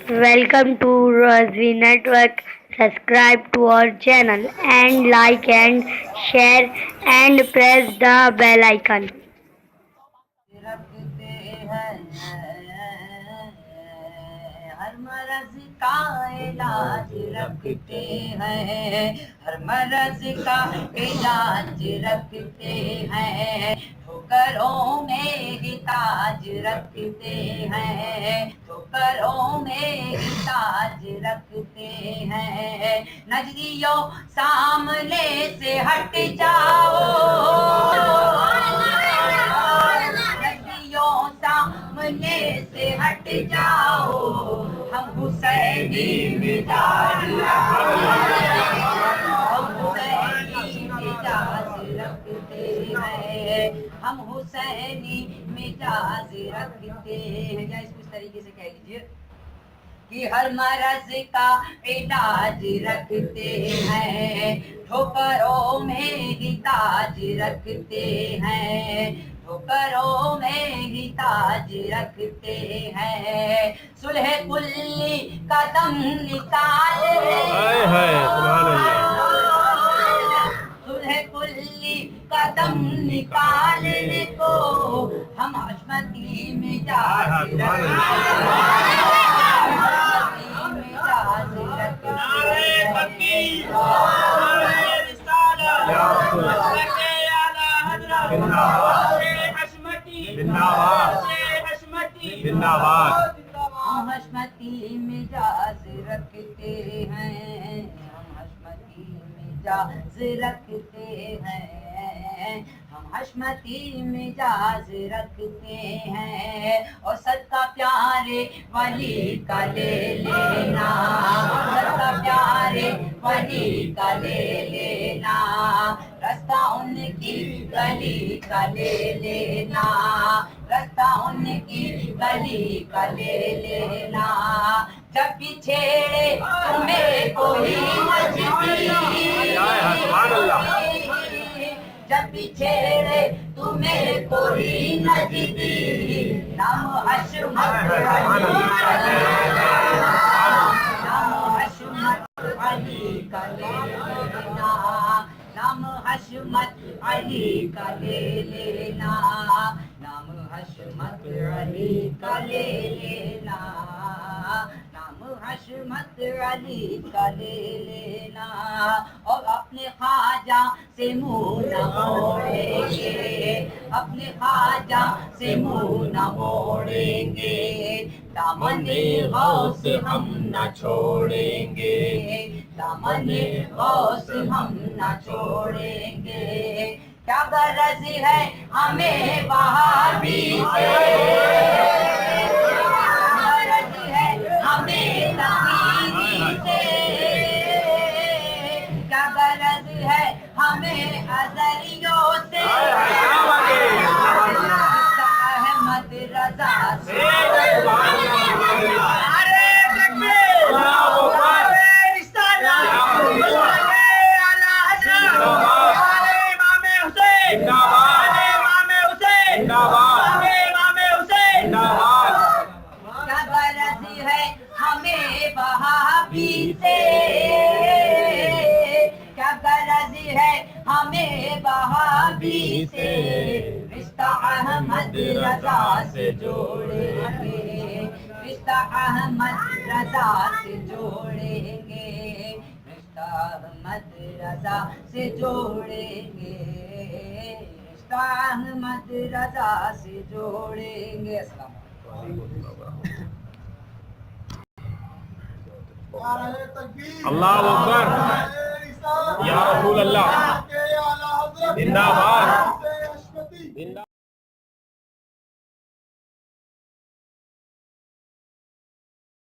Welcome to Rosary Network. Subscribe to our channel and like and share and press the bell icon. رکھتے ہیں ہر مرض کا علاج رکھتے ہیں ہر مرض کا علاج رکھتے ہیں ٹھوکروں میں ہی تاج رکھتے ہیں ٹھوکروں میں ہی تاج رکھتے ہیں نجدیوں سامنے سے ہٹ جاؤ سامنے سے ہٹ جاؤ ہم حسینی مزاج رکھتے ہیں ہم حسینی مزاج رکھتے ہیں یا اس کو اس طریقے سے کہہ لیجیے کہ ہر مرض کا علاج رکھتے ہیں ٹھوکروں میں ہی تاج رکھتے ہیں ٹھوکروں میں ہی تاج رکھتے ہیں صلح کلی قدم نکال صلح کلی قدم نکالنے کو ہم حشمتی مزاج ہم حشمتی مزاج رکھتے ہیں ہم حشمتی مزاج رکھتے ہیں ہم حشمتی مزاج رکھتے ہیں اور صدقہ پیارے ولی کا لے لینا صدقہ پیارے ولی کا لے لینا رستہ ان کی گلی کا لے لینا رستہ ان کی گلی کا لے لینا جب بھی چھیڑے تمہیں کوئی نجدی جب بھی چھیڑے تمہیں کوئی نجدی نام حشمت علی کا لے لینا نام حشمت علی کا لے لینا نام حشمت علی کا لے لینا نام حشمت علی کا لے لینا اور اپنے خواجہ سے منہ نہ موڑیں گے اپنے خواجہ سے منہ نہ موڑیں گے دامن غوث ہم نہ چھوڑیں گے دامن غوث ہم نہ چھوڑیں گے کیا غرض ہے ہمیں وہابی سے غرض ہے ہمیں تقیری سے کیا غرض ہے ہمیں ازلیوں سے احمد رضا سے کیا غرض ہے ہمیں وہابی سے رشتہ احمد رضا سے جوڑیں گے رشتہ احمد رضا سے جوڑیں گے رشتہ احمد رضا سے جوڑیں گے رشتہ احمد رضا سے جوڑیں گے السلام علیکم اللہ اکبر یا رسول اللہ زندہ باد